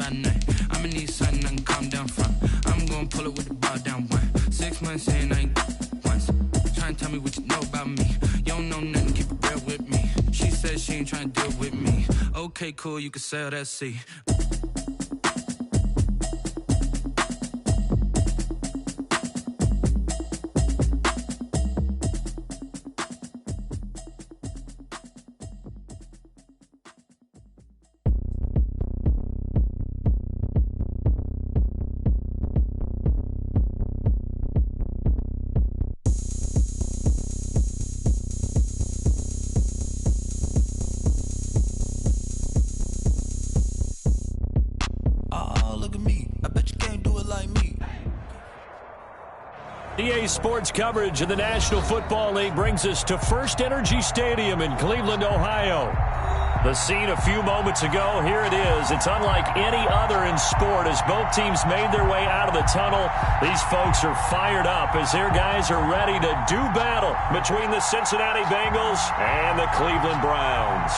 by night. I'ma need something I can calm down from. I'm gonna pull it with the ball down one. 6 months in, I ain't once. Trying to tell me what you know about me. You don't know nothing, keep it real with me. She said she ain't trying to deal with me. Okay, cool, you can sell that seat. EA Sports coverage of the National Football League brings us to First Energy Stadium in Cleveland, Ohio. The scene a few moments ago, here it is. It's unlike any other in sport as both teams made their way out of the tunnel. These folks are fired up as their guys are ready to do battle between the Cincinnati Bengals and the Cleveland Browns.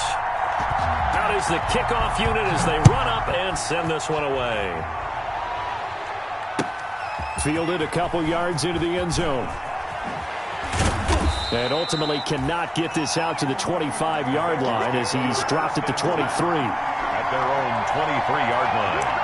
Out is the kickoff unit as they run up and send this one away. Fielded a couple yards into the end zone. And ultimately cannot get this out to the 25-yard line as he's dropped at the 23. At their own 23-yard line.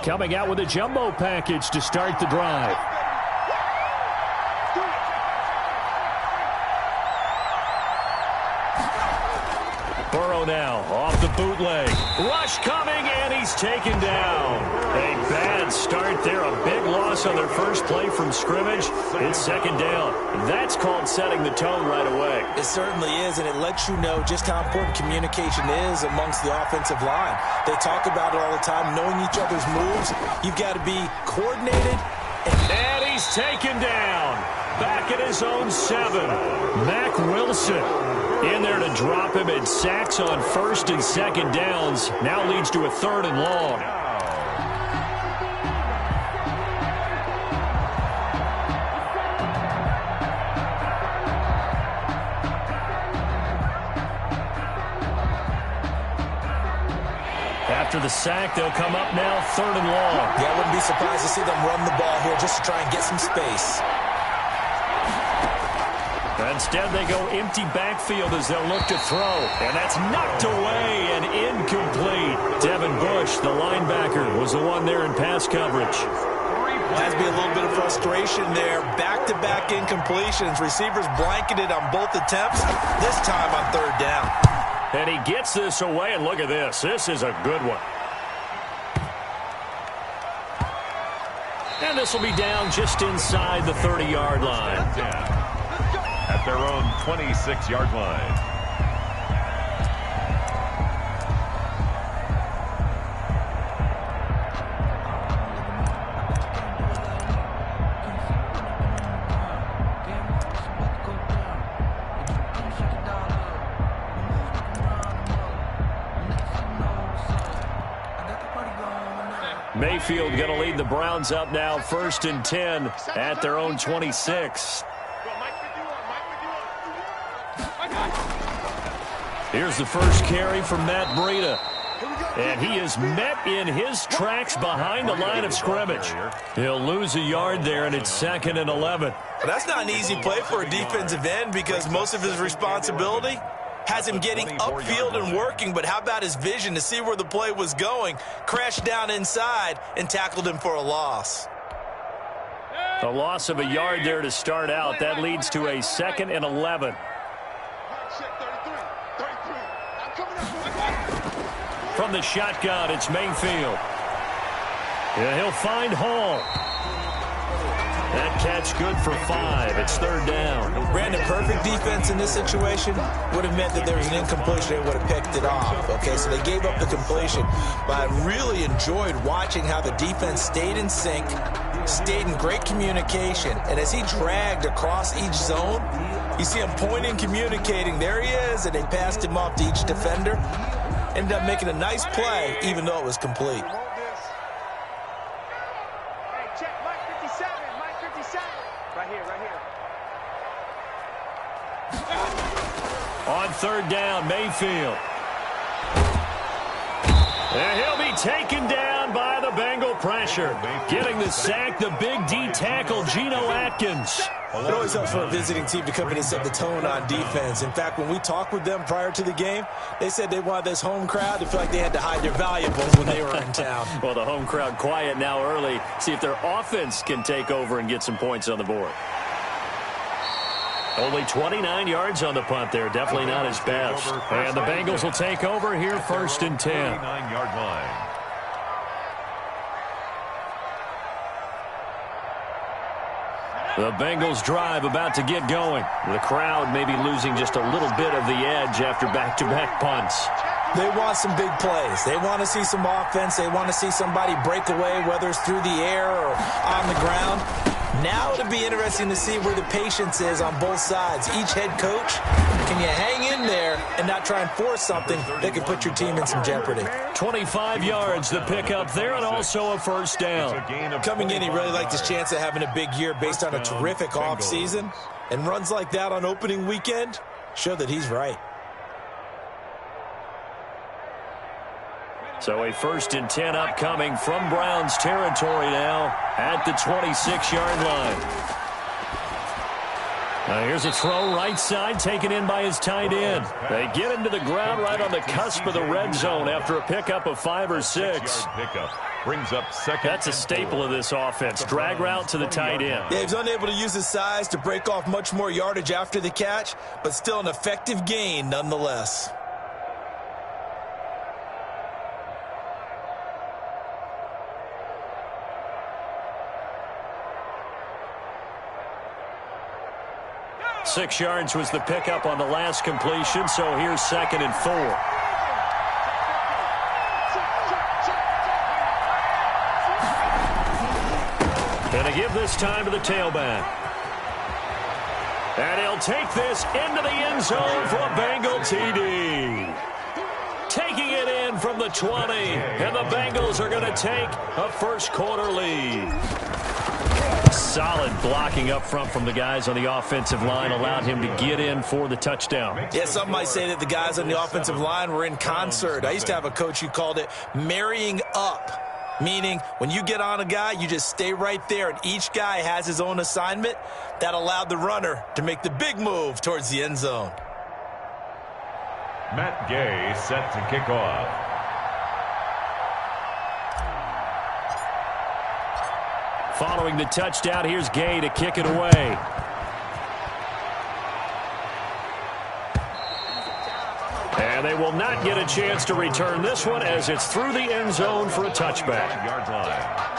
Coming out with a jumbo package to start the drive. Burrow now off the bootleg. Rush coming, and he's taken down. A bad start there. A big loss on their first play from scrimmage. It's second down. That's called setting the tone right away. It certainly is, and it lets you know just how important communication is amongst the offensive line. They talk about it all the time, knowing each other's moves. You've got to be coordinated. And he's taken down. Back at his own 7. Mack Wilson in there to drop him, and sacks on first and second downs. Now leads to a 3rd and long. After the sack, they'll come up now 3rd and long. Yeah, I wouldn't be surprised to see them run the ball here just to try and get some space. Instead, they go empty backfield as they'll look to throw. And that's knocked away and incomplete. Devin Bush, the linebacker, was the one there in pass coverage. Has to be a little bit of frustration there. Back-to-back incompletions. Receivers blanketed on both attempts, this time on 3rd down. And he gets this away, and look at this. This is a good one. And this will be down just inside the 30-yard line. At their own 26-yard line. Mayfield going to lead the Browns up now, 1st and 10 at their own 26. Here's the first carry from Matt Breida. And he is met in his tracks behind the line of scrimmage. He'll lose a yard there, and it's 2nd and 11. But that's not an easy play for a defensive end because most of his responsibility has him getting upfield and working. But how about his vision to see where the play was going? Crashed down inside and tackled him for a loss. A loss of a yard there to start out. That leads to a 2nd and 11. From the shotgun, it's Mayfield. Yeah, he'll find Hall. That catch good for 5. It's 3rd down. Brandon, perfect defense in this situation would have meant that there was an incompletion. They would have picked it off. Okay, so they gave up the completion. But I really enjoyed watching how the defense stayed in sync, stayed in great communication. And as he dragged across each zone, you see him pointing, communicating. There he is, and they passed him off to each defender. Ended up making a nice play, even though it was complete. On third down, Mayfield. And he'll be taken down by the Bengal pressure. Getting the sack, the big D tackle, Geno Atkins. It always helps for a visiting team to come in and set the tone on defense. In fact, when we talked with them prior to the game, they said they wanted this home crowd to feel like they had to hide their valuables when they were in town. Well, the home crowd quiet now early. See if their offense can take over and get some points on the board. Only 29 yards on the punt there. Definitely not his best. And the Bengals will take over here first and 10. 39-yard line. The Bengals drive about to get going. The crowd may be losing just a little bit of the edge after back-to-back punts. They want some big plays. They want to see some offense. They want to see somebody break away, whether it's through the air or on the ground. Now it'll be interesting to see where the patience is on both sides. Each head coach, can you hang in there and not try and force something that could put your team in some jeopardy? 25 yards the pickup there, and also a first down. Coming in, he really liked his chance of having a big year based on a terrific offseason. And runs like that on opening weekend show that he's right. So a first and 10 upcoming from Browns territory now at the 26-yard line. Now here's a throw right side taken in by his tight end. They get him to the ground right on the cusp of the red zone after a pickup of 5 or 6. Brings up second. That's a staple of this offense. Drag route to the tight end. Yeah, he was unable to use his size to break off much more yardage after the catch, but still an effective gain nonetheless. Six yards was the pickup on the last completion, so here's second and 4. And to give this time to the tailback. And he'll take this into the end zone for a Bengal TD. Taking it in from the 20, and the Bengals are going to take a first quarter lead. Solid blocking up front from the guys on the offensive line allowed him to get in for the touchdown. Yeah, some might say that the guys on the offensive line were in concert. I used to have a coach who called it marrying up, meaning when you get on a guy, you just stay right there, and each guy has his own assignment. That allowed the runner to make the big move towards the end zone. Matt Gay set to kick off. Following the touchdown, here's Gay to kick it away. And they will not get a chance to return this one as it's through the end zone for a touchback. Yard line.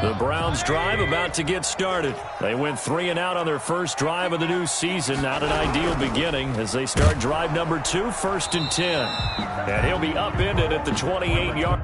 The Browns drive about to get started. They went 3 and out on their first drive of the new season. Not an ideal beginning as they start drive number 2, first and 10. And he'll be upended at the 28-yard.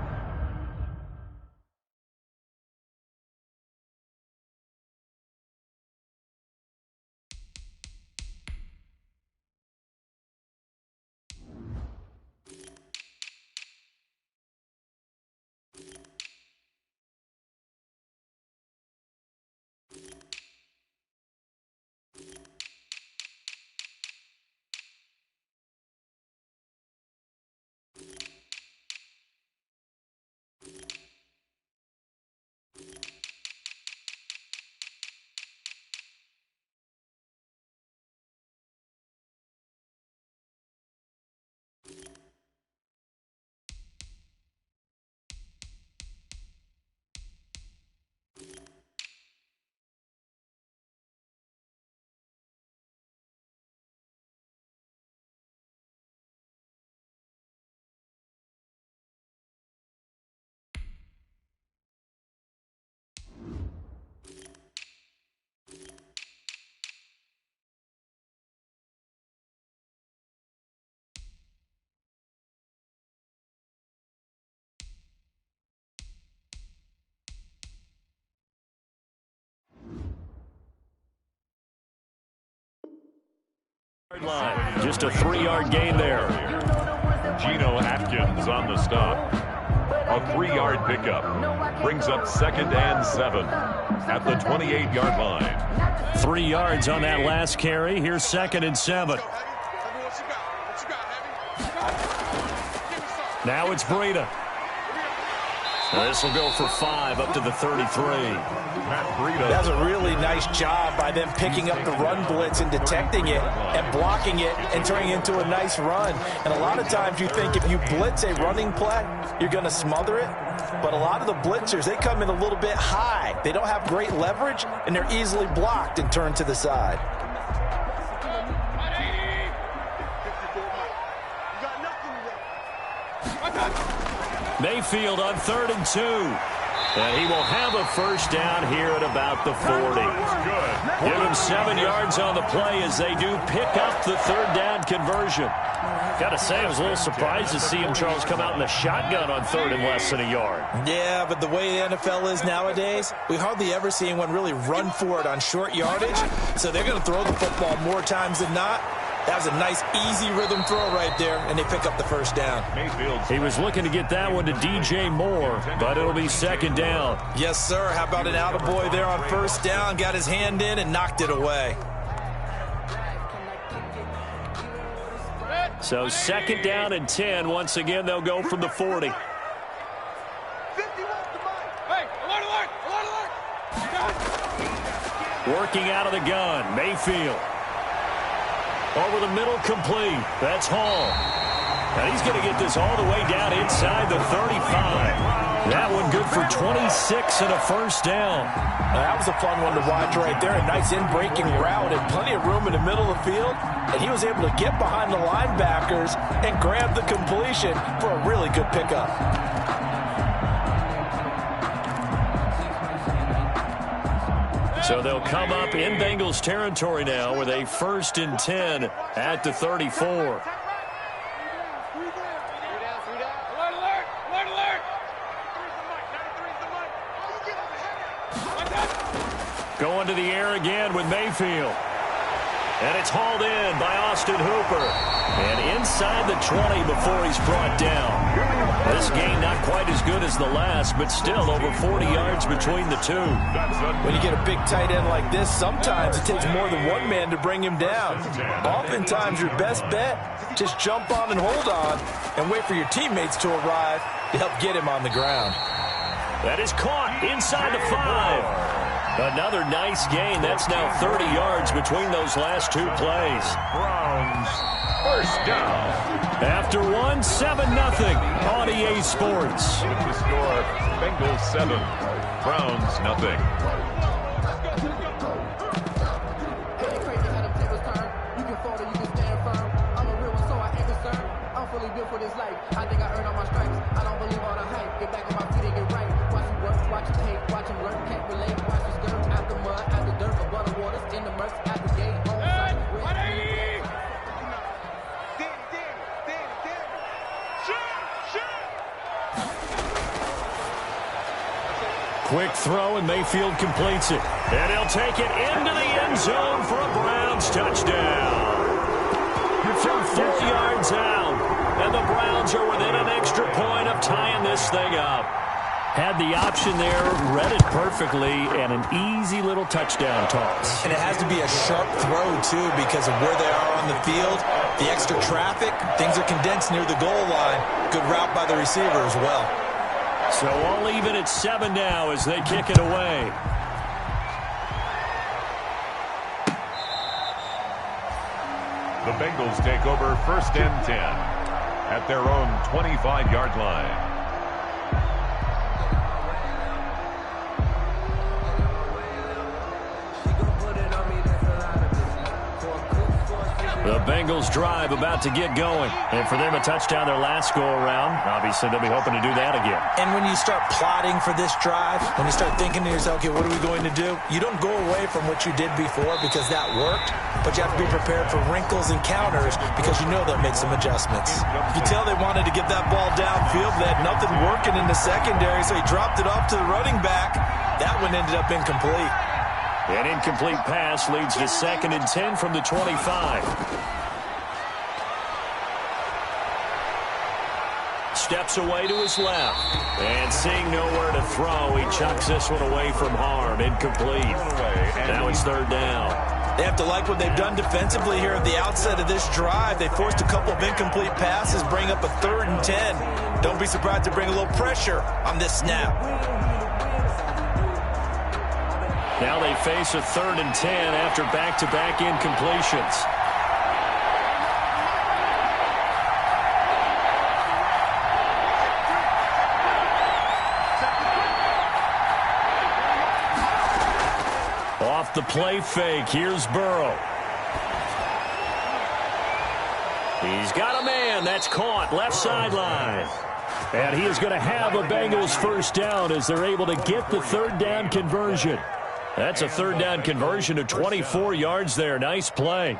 Line. Just a 3-yard gain there. Geno Atkins on the stop. A 3-yard pickup. Brings up 2nd and 7 at the 28-yard line. 3 yards on that last carry. Here's 2nd and 7. Now it's Breida. This will go for 5 up to the 33. That's a really nice job by them picking up the run blitz and detecting it and blocking it and turning it into a nice run. And a lot of times you think if you blitz a running play, you're going to smother it. But a lot of the blitzers, they come in a little bit high. They don't have great leverage, and they're easily blocked and turned to the side. Mayfield on 3rd and 2. And he will have a first down here at about the 40. Give him 7 yards on the play as they do pick up the 3rd down conversion. Got to say, I was a little surprised to see him, Charles, come out in the shotgun on 3rd and less than a yard. Yeah, but the way the NFL is nowadays, we hardly ever see anyone really run for it on short yardage. So they're going to throw the football more times than not. That was a nice, easy rhythm throw right there, and they pick up the first down. He was looking to get that one to DJ Moore, but it'll be 2nd down. Yes, sir. How about an attaboy there on first down? Got his hand in and knocked it away. So 2nd down and 10. Once again, they'll go from the 40. Working out of the gun, Mayfield. Over the middle, complete. That's Hall. And he's going to get this all the way down inside the 35. That one good for 26 and a first down. That was a fun one to watch right there. A nice in-breaking route and plenty of room in the middle of the field. And he was able to get behind the linebackers and grab the completion for a really good pickup. So they'll come up in Bengals territory now with a 1st and 10 at the 34. Going to the air again with Mayfield. And it's hauled in by Austin Hooper. And inside the 20 before he's brought down. This game not quite as good as the last, but still over 40 yards between the two. When you get a big tight end like this, sometimes it takes more than one man to bring him down. Oftentimes your best bet, just jump on and hold on and wait for your teammates to arrive to help get him on the ground. That is caught inside the 5. Another nice gain. That's now 30 yards between those last two plays. Browns, first down. After one, 7-0 on EA Sports. With the score, Bengals 7, Browns nothing. Quick throw, and Mayfield completes it. And he'll take it into the end zone for a Browns touchdown. From 4 yards out, and the Browns are within an extra point of tying this thing up. Had the option there, read it perfectly, and an easy little touchdown toss. And it has to be a sharp throw, too, because of where they are on the field. The extra traffic, things are condensed near the goal line. Good route by the receiver as well. So all even at 7 now as they kick it away. The Bengals take over 1st and 10 at their own 25-yard line. The Bengals drive about to get going. And for them a touchdown their last go-around. Obviously, they'll be hoping to do that again. And when you start plotting for this drive, when you start thinking to yourself, okay, what are we going to do? You don't go away from what you did before because that worked. But you have to be prepared for wrinkles and counters because you know they'll make some adjustments. You tell they wanted to get that ball downfield. They had nothing working in the secondary, so he dropped it off to the running back. That one ended up incomplete. An incomplete pass leads to 2nd and 10 from the 25. Steps away to his left. And seeing nowhere to throw, he chucks this one away from harm. Incomplete. Now it's 3rd down. They have to like what they've done defensively here at the outset of this drive. They forced a couple of incomplete passes, bring up a 3rd and 10. Don't be surprised to bring a little pressure on this snap. Now they face a 3rd and 10 after back-to-back incompletions. Off the play fake, here's Burrow. He's got a man. That's caught left sideline. And he is going to have a Bengals 1st down as they're able to get the 3rd down conversion. That's a 3rd down conversion of 24 yards there. Nice play.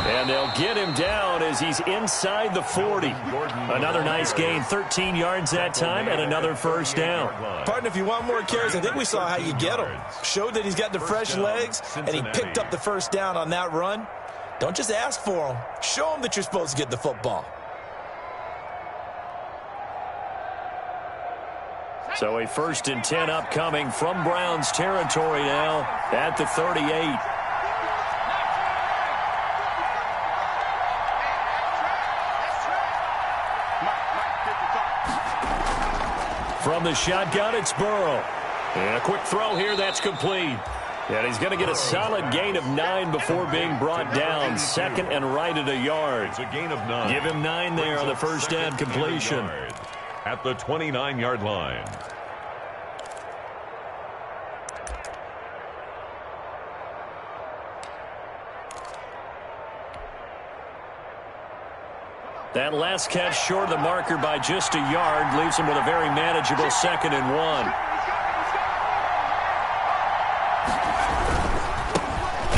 And they'll get him down as he's inside the 40. Another nice gain, 13 yards that time, and another 1st down. Partner, if you want more carries, I think we saw how you get him. Showed that he's got the fresh legs, and he picked up the 1st down on that run. Don't just ask for him. Show him that you're supposed to get the football. So a 1st and 10 upcoming from Browns territory now at the 38. From the shotgun, it's Burrow. And a quick throw here, that's complete. And he's going to get a solid gain of 9 before being brought down. 2nd and right at a yard. It's a gain of 9. Give him 9 there on the 1st down completion. At the 29-yard line. That last catch short of the marker by just a yard leaves him with a very manageable 2nd and 1.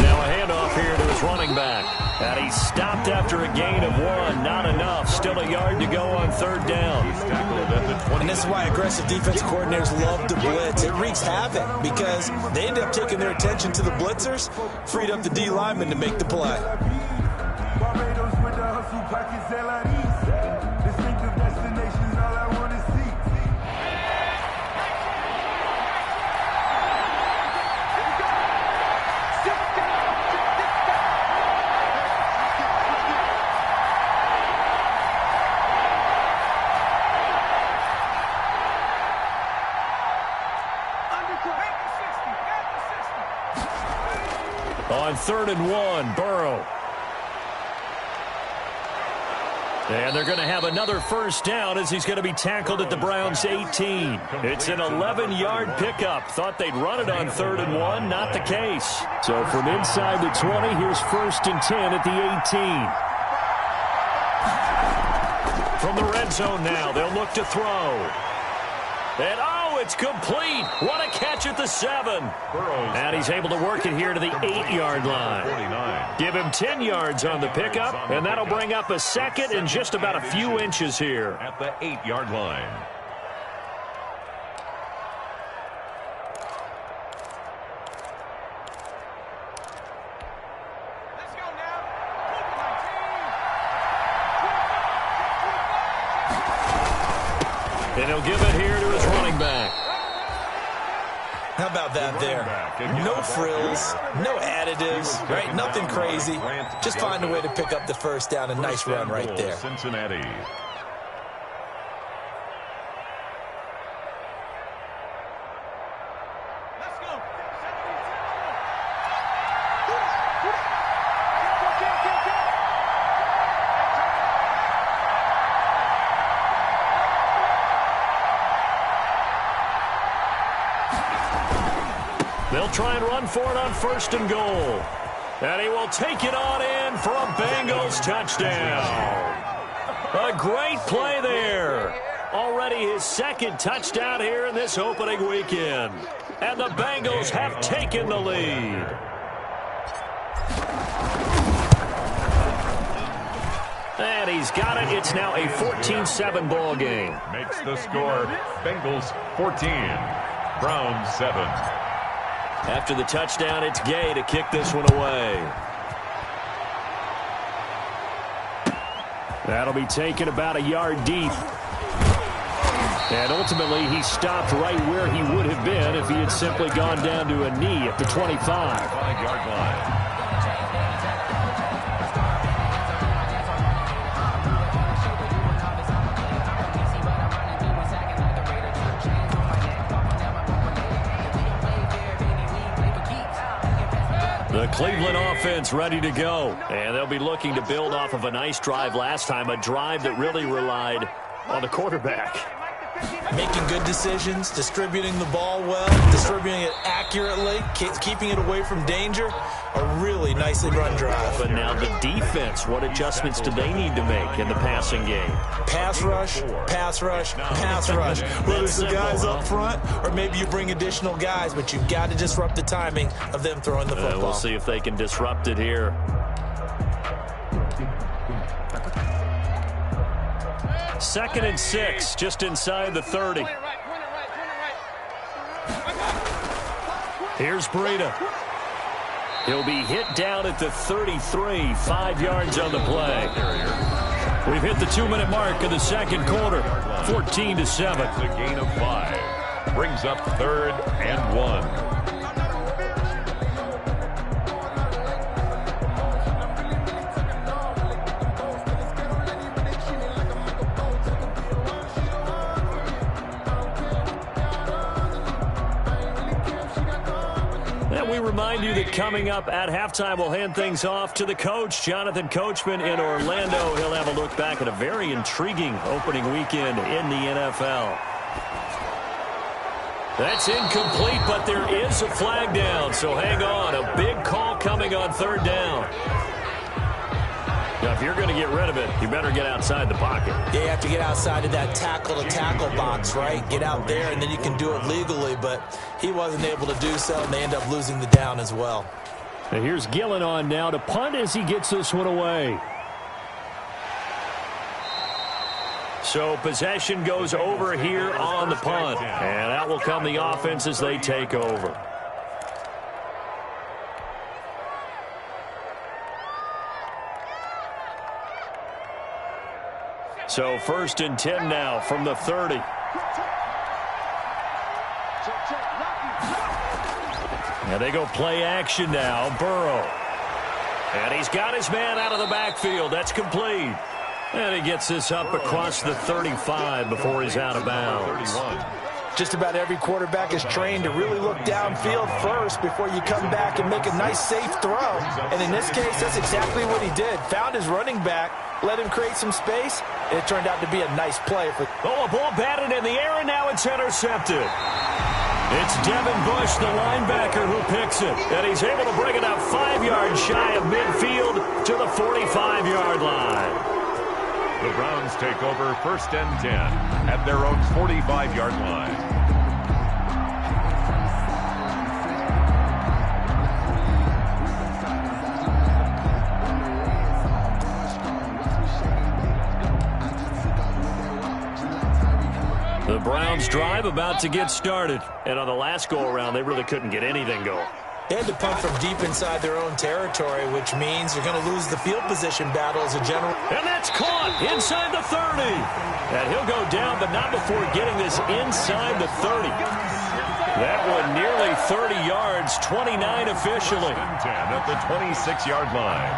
Now a handoff here to his running back. And he stopped after a gain of 1. Not enough. Still a yard to go on 3rd down. And this is why aggressive defensive coordinators love to blitz. It wreaks havoc because they end up taking their attention to the blitzers, freed up the D lineman to make the play. On 3rd and 1, Burrow. And they're going to have another 1st down as he's going to be tackled at the Browns' 18. It's an 11-yard pickup. Thought they'd run it on 3rd and 1. Not the case. So from inside the 20, here's 1st and 10 at the 18. From the red zone now, they'll look to throw. And it's complete. What a catch at the 7. And he's able to work it here to the 8-yard line. Give him 10 yards on the pickup, and that'll bring up a 2nd and just about a few inches here. At the 8-yard line. And he'll give it here to his running back. How about that there? No frills, no additives, right? Nothing crazy. Just find a way to pick up the 1st down. A nice run right there. Cincinnati. They'll try and run for it on 1st and goal. And he will take it on in for a Bengals touchdown. A great play there. Already his second touchdown here in this opening weekend. And the Bengals have taken the lead. And he's got it. It's now a 14-7 ball game. Makes the score Bengals 14, Browns 7. After the touchdown, it's Gay to kick this one away. That'll be taken about a yard deep. And ultimately, he stopped right where he would have been if he had simply gone down to a knee at the 25. 5-yard line. The Cleveland offense ready to go. And they'll be looking to build off of a nice drive last time, a drive that really relied on the quarterback. Making good decisions, distributing the ball well, distributing it accurately, keeping it away from danger. A really nicely run drive. But now the defense, what adjustments do they need to make in the passing game? Pass rush, pass rush, pass rush. Whether it's the guys up front or maybe you bring additional guys, but you've got to disrupt the timing of them throwing the football. We'll see if they can disrupt it here. Second and 6, just inside the 30. Here's Breida. He'll be hit down at the 33, 5 yards on the play. We've hit the 2-minute mark in the second quarter, 14-7. It's a gain of 5. Brings up 3rd and 1. We remind you that coming up at halftime, we'll hand things off to the coach, Jonathan Coachman in Orlando. He'll have a look back at a very intriguing opening weekend in the NFL. That's incomplete, but there is a flag down, so hang on. A big call coming on 3rd down. Now, if you're going to get rid of it, you better get outside the pocket. Yeah, you have to get outside of that tackle-to-tackle box, right? Get out there, and then you can do it legally, but he wasn't able to do so, and they end up losing the down as well. And here's Gillen on now to punt as he gets this one away. So possession goes over here on the punt, and that will come the offense as they take over. So 1st and 10 now from the 30. And they go play action now. Burrow. And he's got his man out of the backfield. That's complete. And he gets this up across the 35 before he's out of bounds. Just about every quarterback is trained to really look downfield first before you come back and make a nice, safe throw. And in this case, that's exactly what he did. Found his running back, let him create some space, and it turned out to be a nice play. Oh, a ball batted in the air, and now it's intercepted. It's Devin Bush, the linebacker, who picks it. And he's able to bring it up 5 yards shy of midfield to the 45-yard line. The Browns take over 1st and 10 at their own 45-yard line. The Browns drive about to get started. And on the last go-around, they really couldn't get anything going. They had to punt from deep inside their own territory, which means you're going to lose the field position battle as a general. And that's caught inside the 30. And he'll go down, but not before getting this inside the 30. That one nearly 30 yards, 29 officially. 10 at the 26-yard line.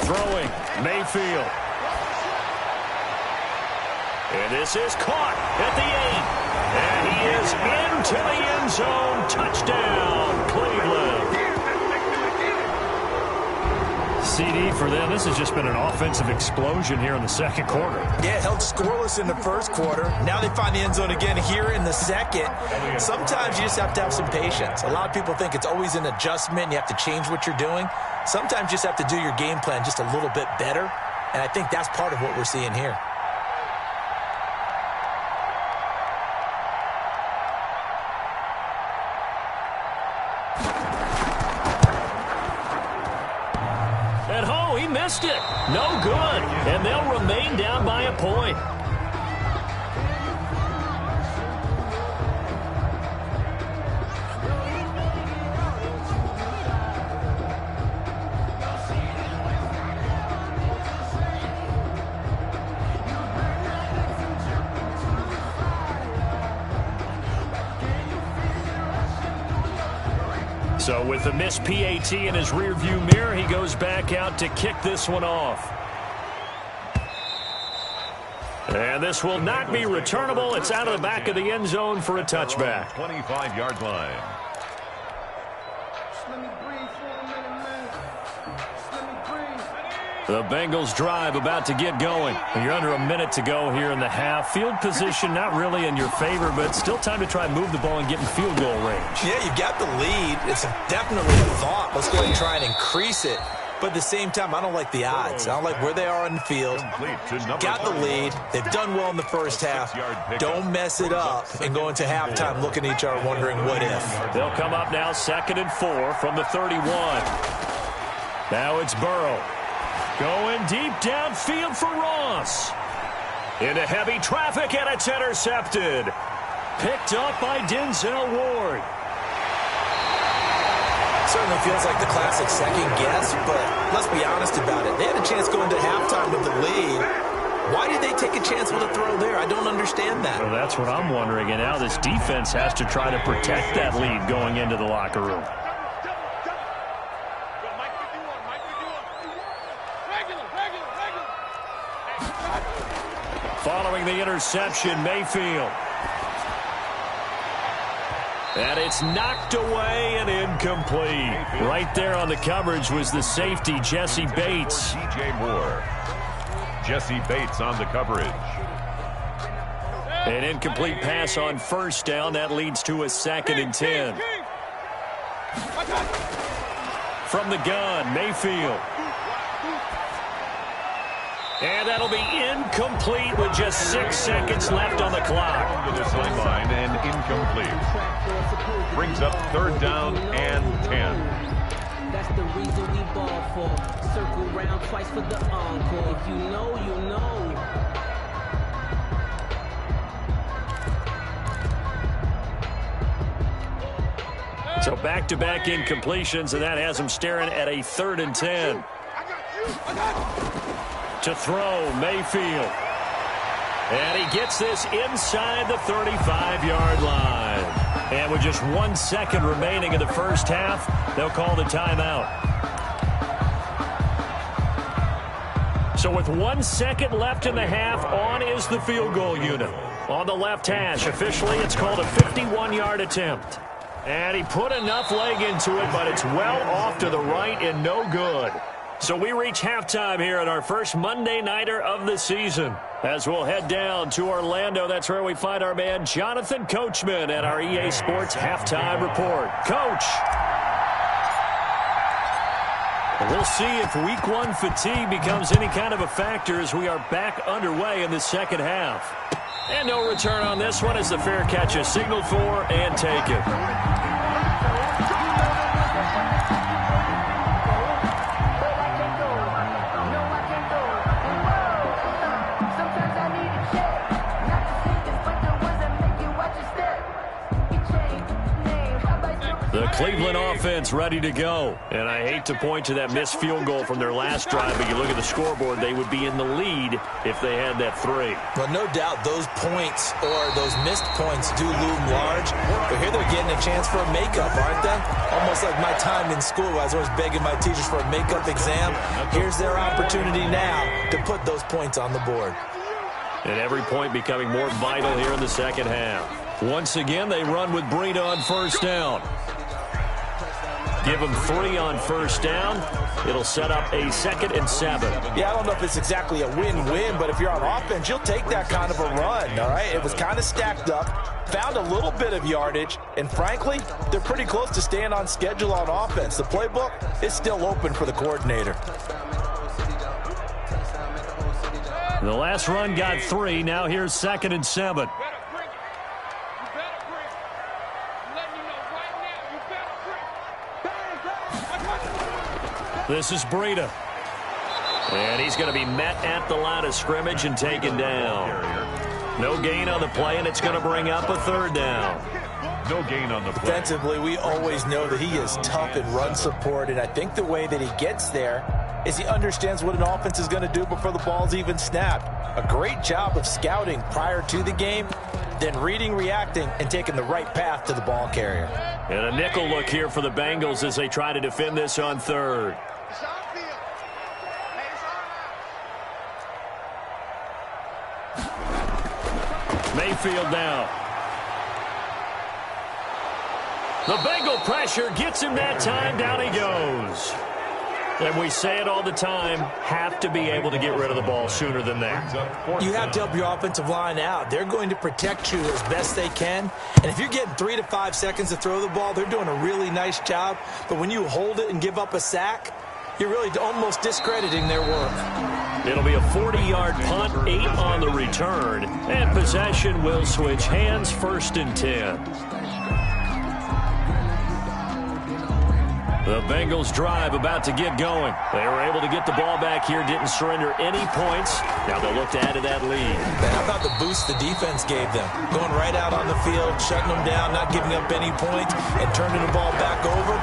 Throwing, Mayfield. And this is caught at the 8. And he is into the end zone. Touchdown, Cleveland. CD for them. This has just been an offensive explosion here in the second quarter. Yeah, held scoreless in the first quarter. Now they find the end zone again here in the second. Sometimes you just have to have some patience. A lot of people think it's always an adjustment. You have to change what you're doing. Sometimes you just have to do your game plan just a little bit better. And I think that's part of what we're seeing here. Missed it. No good. And they'll remain down by a point. So with the missed PAT in his rearview mirror, he goes back out to kick this one off. And this will not be returnable. It's out of the back of the end zone for a touchback. 25-yard line. The Bengals drive about to get going. You're under a minute to go here in the half. Field position not really in your favor, but still time to try and move the ball and get in field goal range. Yeah, you've got the lead. It's definitely a thought. Let's go ahead and try and increase it. But at the same time, I don't like the odds. I don't like where they are on the field. Got the lead. They've done well in the first half. Don't mess it up and go into halftime looking at each other wondering what if. They'll come up now 2nd and 4 from the 31. Now it's Burrow. Going deep downfield for Ross. Into heavy traffic, and it's intercepted. Picked up by Denzel Ward. Certainly feels like the classic second guess, but let's be honest about it. They had a chance going to halftime with the lead. Why did they take a chance with a throw there? I don't understand that. Well, that's what I'm wondering, and now this defense has to try to protect that lead going into the locker room. Following the interception, Mayfield. And it's knocked away and incomplete. Right there on the coverage was the safety, Jesse Bates. DJ Moore. Jesse Bates on the coverage. An incomplete pass on first down. That leads to a 2nd and 10. From the gun, Mayfield. And that'll be incomplete with just 6 seconds left on the clock. To the sideline and incomplete. Brings up 3rd down and 10. That's the reason we ball for. Circle round twice for the encore. If you know, you know. So back-to-back incompletions, and that has him staring at a 3rd and 10. To throw, Mayfield. And he gets this inside the 35-yard line. And with just 1 second remaining in the first half, they'll call the timeout. So with 1 second left in the half, on is the field goal unit. On the left hash, officially it's called a 51-yard attempt. And he put enough leg into it, but it's well off to the right and no good. So we reach halftime here at our first Monday Nighter of the season. As we'll head down to Orlando, that's where we find our man Jonathan Coachman at our EA Sports Halftime Report. Coach! We'll see if Week 1 fatigue becomes any kind of a factor as we are back underway in the second half. And no return on this one as the fair catch is signaled for and taken. The Cleveland offense ready to go. And I hate to point to that missed field goal from their last drive, but you look at the scoreboard, they would be in the lead if they had that 3. Well, no doubt those points or those missed points do loom large. But here they're getting a chance for a makeup, aren't they? Almost like my time in school. I was always begging my teachers for a makeup exam. Here's their opportunity now to put those points on the board. And every point becoming more vital here in the second half. Once again, they run with Breida on first down. Give him 3 on first down. It'll set up a 2nd and 7. Yeah, I don't know if it's exactly a win-win, but if you're on offense, you'll take that kind of a run, all right? It was kind of stacked up, found a little bit of yardage, and frankly, they're pretty close to staying on schedule on offense. The playbook is still open for the coordinator. The last run got 3. Now here's 2nd and 7. This is Breida. And he's going to be met at the line of scrimmage and taken down. No gain on the play, and it's going to bring up a 3rd down. No gain on the play. Defensively, we always know that he is tough in run support, and I think the way that he gets there is he understands what an offense is going to do before the ball's even snapped. A great job of scouting prior to the game, then reading, reacting, and taking the right path to the ball carrier. And a nickel look here for the Bengals as they try to defend this on 3rd. Mayfield now. The Bengal pressure gets him that time. Down he goes. And we say it all the time, have to be able to get rid of the ball sooner than that. You have to help your offensive line out. They're going to protect you as best they can. And if you're getting 3 to 5 seconds to throw the ball, they're doing a really nice job. But when you hold it and give up a sack, you're really almost discrediting their work. It'll be a 40-yard punt, 8 on the return. And possession will switch hands, 1st and 10. The Bengals drive about to get going. They were able to get the ball back here, didn't surrender any points. Now they'll look to add to that lead. Man, how about the boost the defense gave them? Going right out on the field, shutting them down, not giving up any points, and turning the ball back over.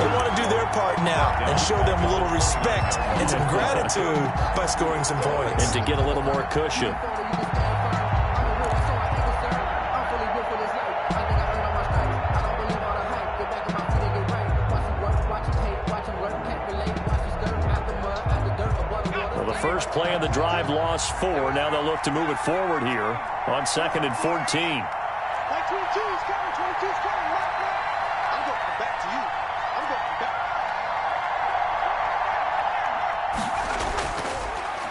They want to do their part now and show them a little respect and some gratitude by scoring some points. And to get a little more cushion. First play of the drive, lost 4. Now they'll look to move it forward here on 2nd and 14.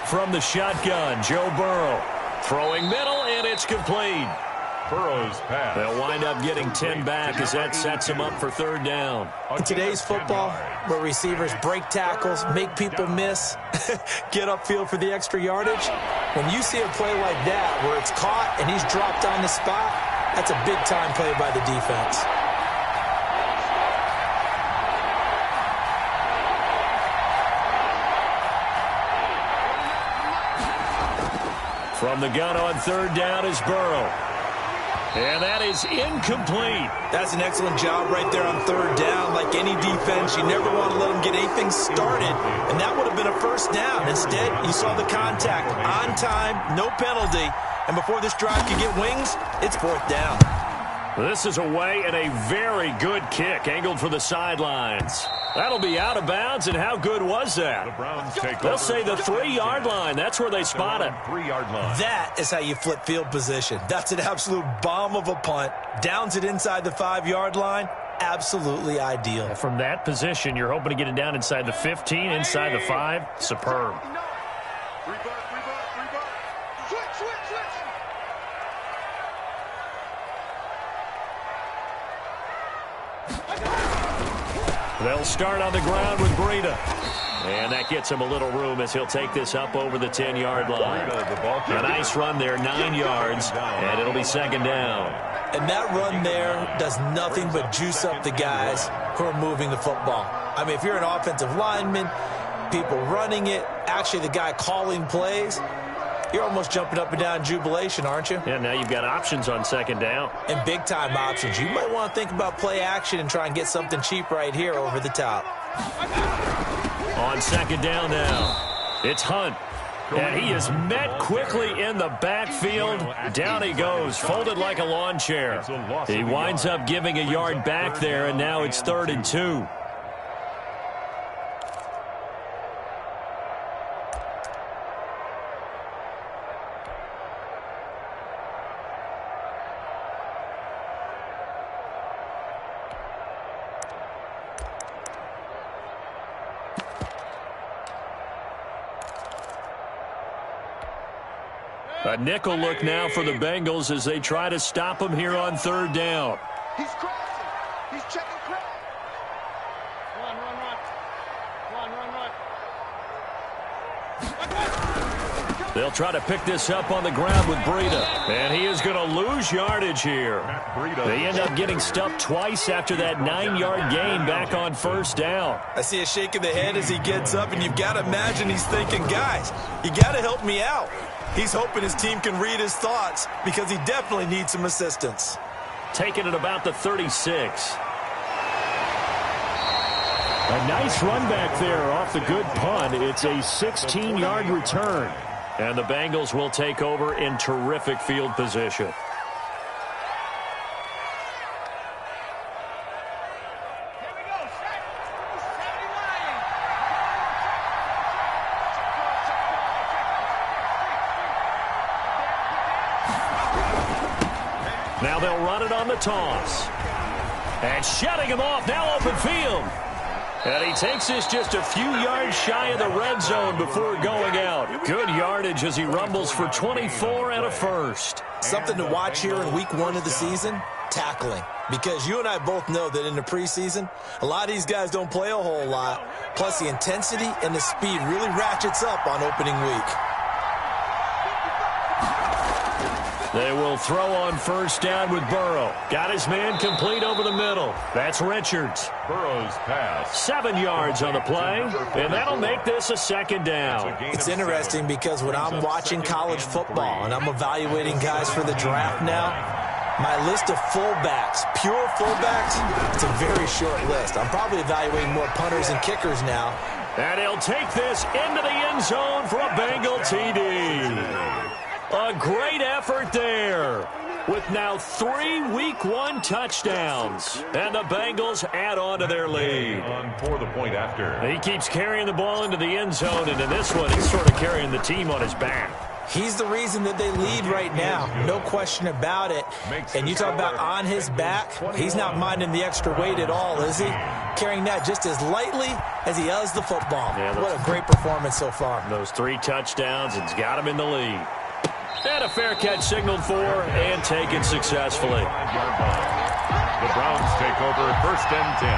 From the shotgun, Joe Burrow throwing middle, and it's complete. Burrow's pass. They'll wind up getting 10 back as that sets them up for 3rd down. In today's football, where receivers break tackles, make people miss, get upfield for the extra yardage, when you see a play like that where it's caught and he's dropped on the spot, that's a big-time play by the defense. From the gun on 3rd down is Burrow. And that is incomplete. That's an excellent job right there on 3rd down. Like any defense, you never want to let them get anything started. And that would have been a 1st down. Instead, you saw the contact on time, no penalty. And before this drive could get wings, it's 4th down. This is away and a very good kick angled for the sidelines. That'll be out of bounds, and how good was that? The Browns take They'll over. say the 3-yard line. That's where they spot it. 3-yard line. That is how you flip field position. That's an absolute bomb of a punt. Downs it inside the 5-yard line. Absolutely ideal. From that position, you're hoping to get it down inside the 15, inside the 5. Superb. They'll start on the ground with Breida. And that gets him a little room as he'll take this up over the 10-yard line. A nice run there, 9 yards, and it'll be 2nd down. And that run there does nothing but juice up the guys who are moving the football. I mean, if you're an offensive lineman, people running it, actually the guy calling plays, you're almost jumping up and down in jubilation, aren't you? Yeah, now you've got options on 2nd down. And big-time options. You might want to think about play action and try and get something cheap right here over the top. On 2nd down now, it's Hunt. And he is met quickly in the backfield. Down he goes, folded like a lawn chair. He winds up giving a yard back there, and now it's 3rd and 2. A nickel look now for the Bengals as they try to stop him here on third down. He's crossing. He's checking cross. Run. They'll try to pick this up on the ground with Breida. And he is going to lose yardage here. They end up getting stuffed twice after that 9-yard gain back on first down. I see a shake of the head as he gets up, and you've got to imagine he's thinking, guys, you got to help me out. He's hoping his team can read his thoughts because he definitely needs some assistance. Taking it about the 36. A nice run back there off the good punt. It's a 16-yard return. And the Bengals will take over in terrific field position. Now they'll run it on the toss. And shutting him off, now open field. And he takes this just a few yards shy of the red zone before going out. Good yardage as he rumbles for 24 and a first. Something to watch here in week 1 of the season, tackling. Because you and I both know that in the preseason, a lot of these guys don't play a whole lot. Plus the intensity and the speed really ratchets up on opening week. They will throw on first down with Burrow. Got his man complete over the middle. That's Richards. Burrow's pass. 7 yards on the play, and that'll make this a second down. It's interesting because when I'm watching college football and I'm evaluating guys for the draft now, my list of fullbacks, pure fullbacks, it's a very short list. I'm probably evaluating more punters and kickers now. And he'll take this into the end zone for a Bengal TD. A great effort there with now 3 Week 1 touchdowns. And the Bengals add on to their lead. For the point after. He keeps carrying the ball into the end zone, and in this one, he's sort of carrying the team on his back. He's the reason that they lead right now. No question about it. And you talk about on his back, he's not minding the extra weight at all, is he? Carrying that just as lightly as he does the football. Yeah, what a great performance so far. Those 3 touchdowns, it's got him in the lead. And a fair catch signaled for and taken successfully. The Browns take over 1st and 10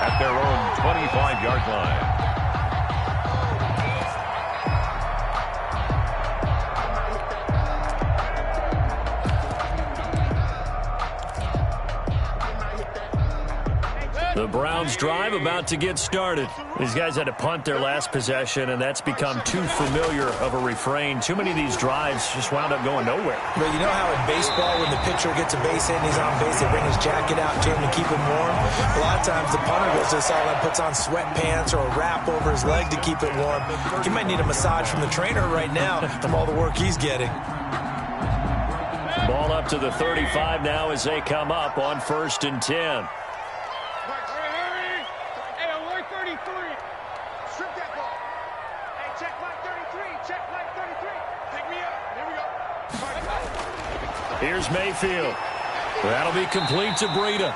at their own 25-yard line. The Browns drive about to get started. These guys had to punt their last possession, and that's become too familiar of a refrain. Too many of these drives just wound up going nowhere. But you know how in baseball, when the pitcher gets a base hit and he's on base, they bring his jacket out to him to keep him warm? A lot of times the punter goes to the sideline, puts on sweatpants or a wrap over his leg to keep it warm. He might need a massage from the trainer right now from all the work he's getting. Ball up to the 35 now as they come up on 1st and 10. Here's Mayfield. That'll be complete to Breida.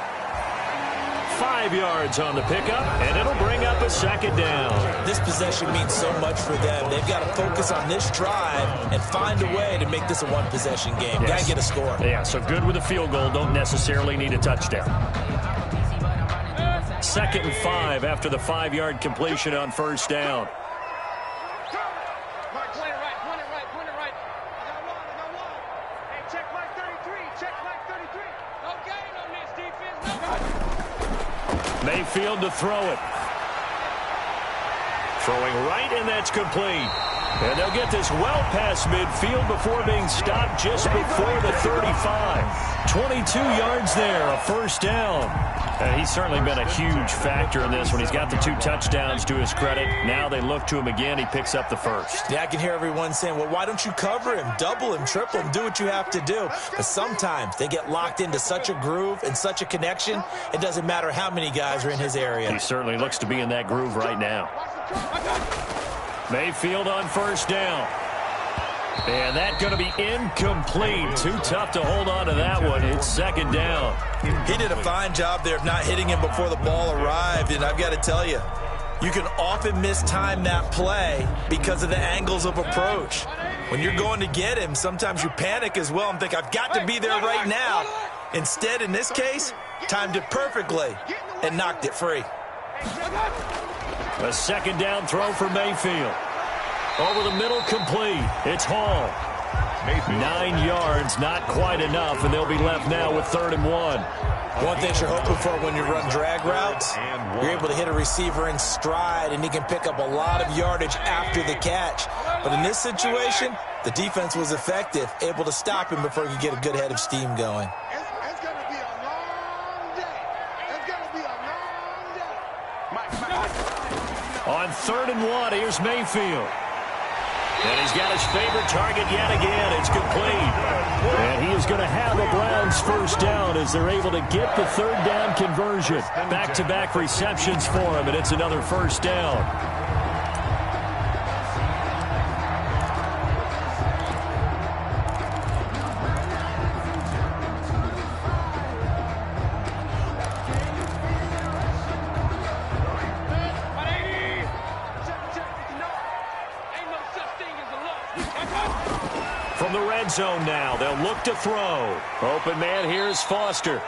5 yards on the pickup, and it'll bring up a second down. This possession means so much for them. They've got to focus on this drive and find a way to make this a one-possession game. Yes. Got to get a score. Yeah, so good with a field goal. Don't necessarily need a touchdown. 2nd and 5 after the 5-yard completion on first down. Mayfield to throw it. Throwing right, and that's complete. And they'll get this well past midfield before being stopped just before the 35. 22 yards there, a first down. And he's certainly been a huge factor in this when he's got the 2 touchdowns to his credit. Now they look to him again. He picks up the first. Yeah, I can hear everyone saying, well, why don't you cover him, double him, triple him, do what you have to do. But sometimes they get locked into such a groove and such a connection, it doesn't matter how many guys are in his area. He certainly looks to be in that groove right now. Mayfield on first down. And that's going to be incomplete. Too tough to hold on to that one. It's second down. He did a fine job there of not hitting him before the ball arrived. And I've got to tell you, you can often mistime that play because of the angles of approach. When you're going to get him, sometimes you panic as well and think, I've got to be there right now. Instead, in this case, timed it perfectly and knocked it free. A second down throw for Mayfield. Over the middle, complete. It's Hall. 9 yards, not quite enough, and they'll be left now with 3rd and 1. One thing you're hoping for when you run drag routes, you're able to hit a receiver in stride, and he can pick up a lot of yardage after the catch. But in this situation, the defense was effective, able to stop him before he could get a good head of steam going. It's going to be a long day. It's going to be a long day. On 3rd and 1, here's Mayfield. And he's got his favorite target yet again. It's complete. And he is going to have a Browns first down as they're able to get the 3rd down conversion. Back-to-back receptions for him, and it's another first down. From the red zone now, they'll look to throw. Open man here is Foster.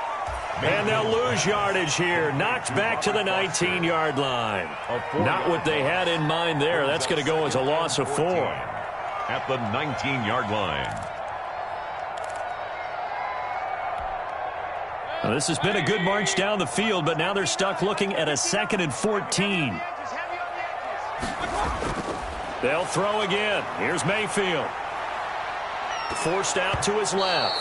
And they'll lose yardage here. Knocked back to the 19-yard line. Not what they had in mind there. That's going to go as a loss of 4. At the 19-yard line. Now, this has been a good march down the field, but now they're stuck looking at a 2nd and 14. They'll throw again. Here's Mayfield. Forced out to his left.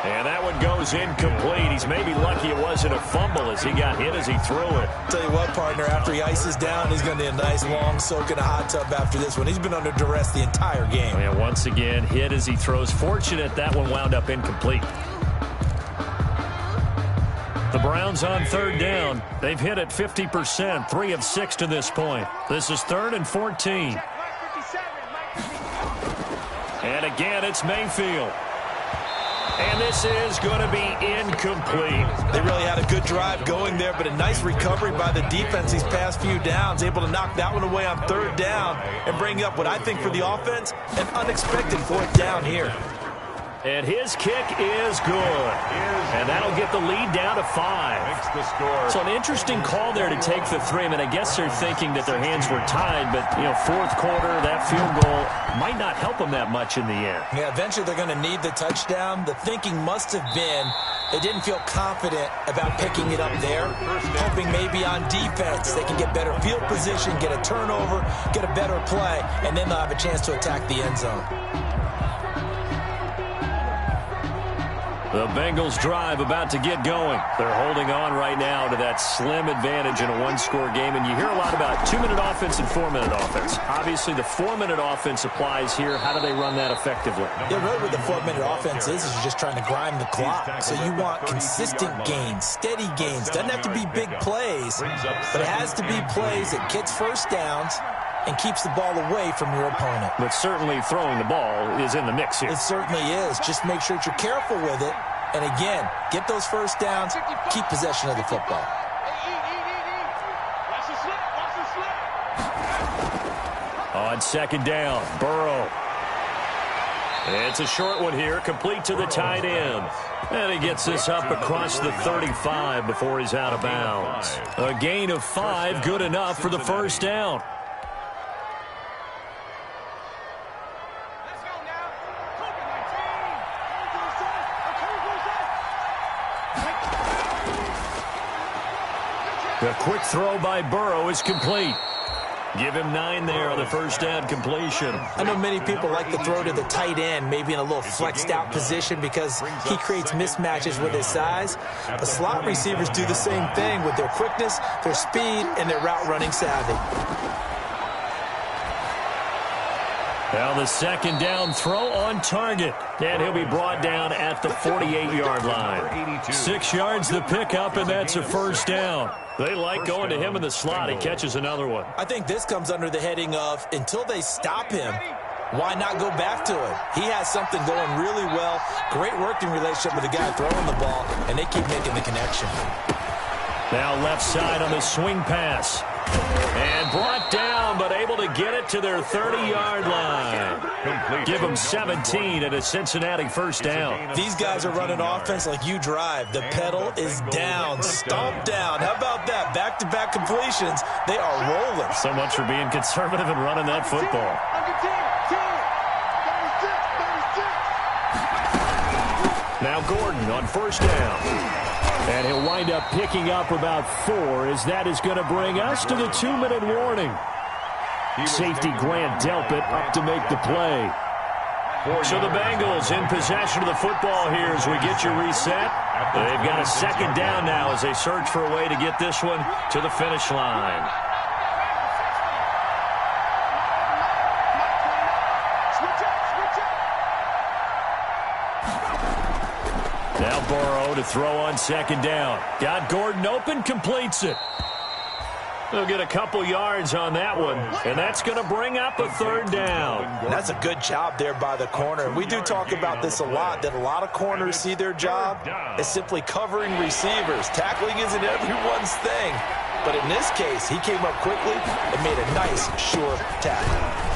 And that one goes incomplete. He's maybe lucky it wasn't a fumble as he got hit as he threw it. Tell you what, partner, after he ices down, he's going to need a nice long soak in a hot tub after this one. He's been under duress the entire game. And once again, hit as he throws. Fortunate that one wound up incomplete. The Browns on 3rd down. They've hit it 50%, 3 of 6 to this point. This is 3rd and 14. And again, it's Mayfield. And this is going to be incomplete. They really had a good drive going there, but a nice recovery by the defense these past few downs, able to knock that one away on 3rd down and bring up what I think for the offense, an unexpected 4th down here. And his kick is good. And that'll get the lead down to 5. So an interesting call there to take the 3. I mean, I guess they're thinking that their hands were tied, but, you know, 4th quarter, that field goal might not help them that much in the end. Yeah, eventually they're going to need the touchdown. The thinking must have been they didn't feel confident about picking it up there, hoping maybe on defense they can get better field position, get a turnover, get a better play, and then they'll have a chance to attack the end zone. The Bengals drive about to get going. They're holding on right now to that slim advantage in a 1-score game. And you hear a lot about 2-minute offense and 4-minute offense. Obviously, the 4-minute offense applies here. How do they run that effectively? Yeah, really what the 4-minute offense is you're just trying to grind the clock. So you want consistent gains, steady gains. Doesn't have to be big plays, but it has to be plays that gets first downs and keeps the ball away from your opponent. But certainly throwing the ball is in the mix here. It certainly is. Just make sure that you're careful with it. And again, get those first downs, keep possession of the football. On 2nd down, Burrow. It's a short one here, complete to the tight end. And he gets this up across the 35 before he's out of bounds. A gain of 5, good enough for the first down. The quick throw by Burrow is complete. Give him 9 there on the first down completion. I know many people like to throw to the tight end, maybe in a little flexed out position because he creates mismatches with his size. But slot receivers do the same thing with their quickness, their speed, and their route running savvy. Now the 2nd down throw on target. And he'll be brought down at the 48-yard line. 6 yards the pickup, and that's a first down. They like going to him in the slot. He catches another one. I think this comes under the heading of until they stop him, why not go back to him? He has something going really well. Great working relationship with the guy throwing the ball, and they keep making the connection. Now left side on the swing pass. And brought down, but able to get it to their 30-yard line. Give them 17 at a Cincinnati first down. These guys are running offense like you drive. The pedal is down, stomp down. How about that? Back-to-back completions. They are rolling. So much for being conservative and running that football. Now Gordon on first down. And he'll wind up picking up about 4 as that is going to bring us to the 2-minute warning. Safety Grant Delpit up to make the play. So the Bengals in possession of the football here as we get you reset. They've got a second down now as they search for a way to get this one to the finish line. Now Burrow to throw on second down. Got Gordon open, completes it. They'll get a couple yards on that one, and that's going to bring up a third down. That's a good job there by the corner. We do talk about this a lot, that a lot of corners see their job as simply covering receivers. Tackling isn't everyone's thing. But in this case, he came up quickly and made a nice, sure tackle.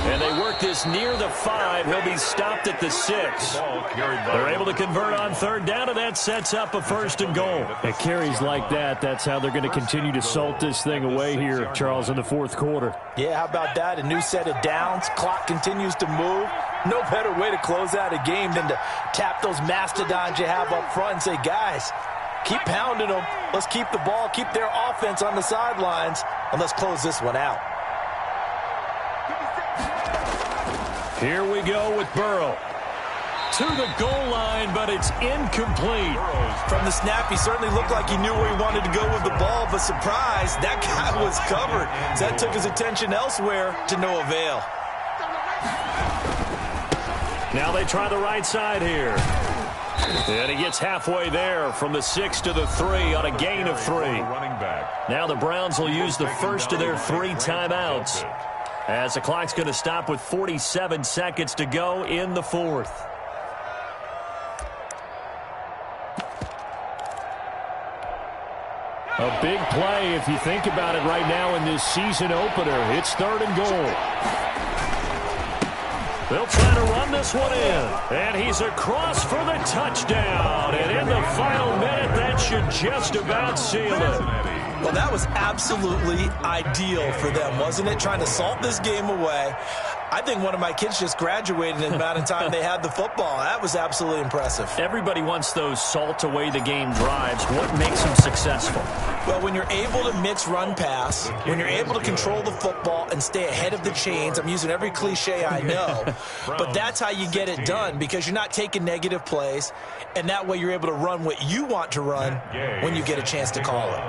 And they work this near the 5. He'll be stopped at the 6. They're able to convert on third down, and that sets up a first and goal. At carries like that, that's how they're going to continue to salt this thing away here, Charles, in the fourth quarter. Yeah, how about that? A new set of downs. Clock continues to move. No better way to close out a game than to tap those mastodons you have up front and say, guys, keep pounding them. Let's keep the ball, keep their offense on the sidelines, and let's close this one out. Here we go with Burrow. To the goal line, but it's incomplete. From the snap, he certainly looked like he knew where he wanted to go with the ball, but surprise, that guy was covered. So that took his attention elsewhere to no avail. Now they try the right side here. And he gets halfway there from the 6 to the 3 on a gain of 3. Now the Browns will use the first of their 3 timeouts, as the clock's going to stop with 47 seconds to go in the fourth. A big play if you think about it right now in this season opener. It's third and goal. They'll try to run this one in. And he's across for the touchdown. And in the final minute, that should just about seal it. Well, that was absolutely ideal for them, wasn't it? Trying to salt this game away. I think one of my kids just graduated in the amount of time they had the football. That was absolutely impressive. Everybody wants those salt-away-the-game drives. What makes them successful? Well, when you're able to mix run-pass, when you're able to control the football and stay ahead of the chains, I'm using every cliche I know, but that's how you get it done, because you're not taking negative plays, and that way you're able to run what you want to run when you get a chance to call it.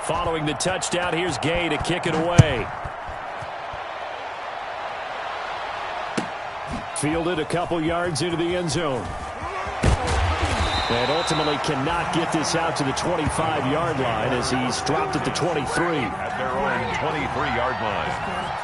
Following the touchdown, here's Gay to kick it away. Fielded a couple yards into the end zone. And ultimately cannot get this out to the 25-yard line as he's dropped at the 23. At their own 23-yard line.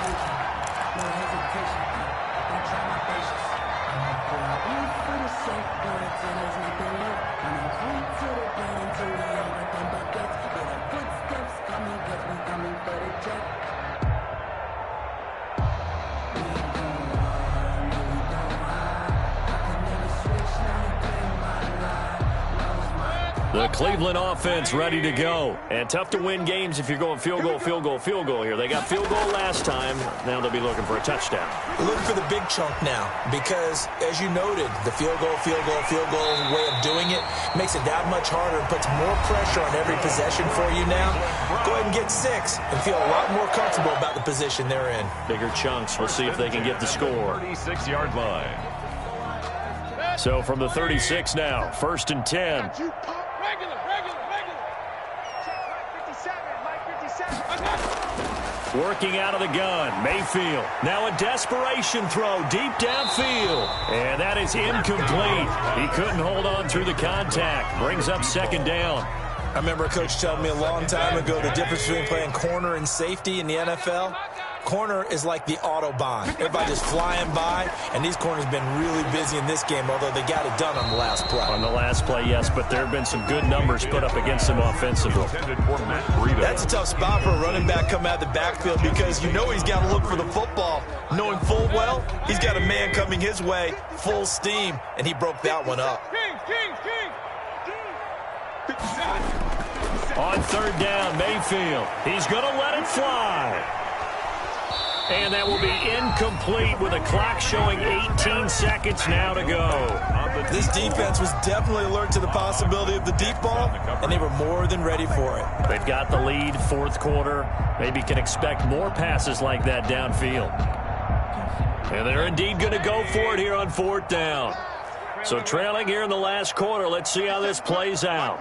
The Cleveland offense ready to go. And tough to win games if you're going field goal, field goal, field goal here. They got field goal last time. Now they'll be looking for a touchdown. Looking for the big chunk now because, as you noted, the field goal way of doing it makes it that much harder and puts more pressure on every possession for you now. Go ahead and get 6 and feel a lot more comfortable about the position they're in. Bigger chunks. We'll see if they can get the score. 36-yard line. So from the 36 now, first and 10. Working out of the gun, Mayfield. Now a desperation throw deep downfield. And that is incomplete. He couldn't hold on through the contact. Brings up second down. I remember a coach telling me a long time ago the difference between playing corner and safety in the NFL. Corner is like the Autobahn. Everybody just flying by, and these corners have been really busy in this game, although they got it done on the last play. On the last play, yes, but there have been some good numbers put up against them offensively. That's a tough spot for a running back coming out of the backfield because you know he's got to look for the football, knowing full well he's got a man coming his way, full steam, and he broke that one up. On third down, Mayfield. He's going to let it fly. And that will be incomplete with a clock showing 18 seconds now to go. This defense was definitely alert to the possibility of the deep ball, and they were more than ready for it. They've got the lead, fourth quarter. Maybe can expect more passes like that downfield. And they're indeed going to go for it here on fourth down. So trailing here in the last quarter, let's see how this plays out.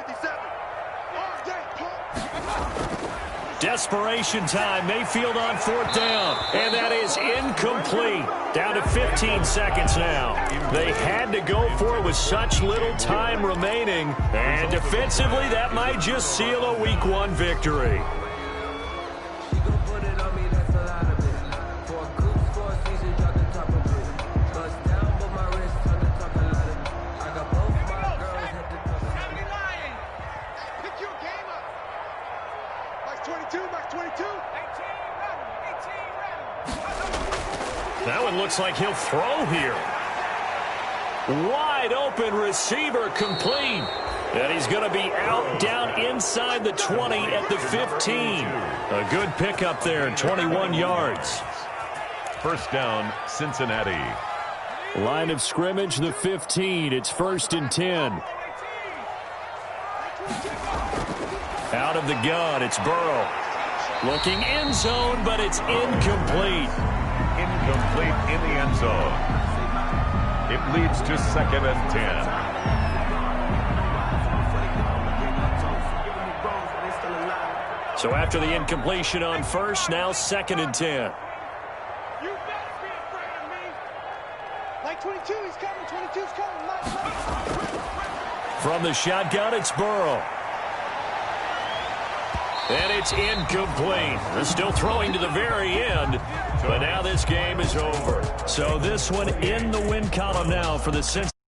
Desperation time. Mayfield on fourth down. And that is incomplete. Down to 15 seconds now. They had to go for it with such little time remaining. And defensively, that might just seal a Week 1 victory. That one looks like he'll throw here. Wide open receiver complete. And he's going to be out down inside the 20 at the 15. A good pickup there, 21 yards. First down, Cincinnati. Line of scrimmage, the 15. It's 1st and 10. Out of the gun, it's Burrow. Looking end zone, but it's incomplete. Incomplete in the end zone. It leads to 2nd and 10. So after the incompletion on first, now 2nd and 10. You better be afraid of me. Like 22, he's coming. 22's coming. From the shotgun, it's Burrow. And it's incomplete. They're still throwing to the very end, but now this game is over. So this one in the win column now for the Cincinnati.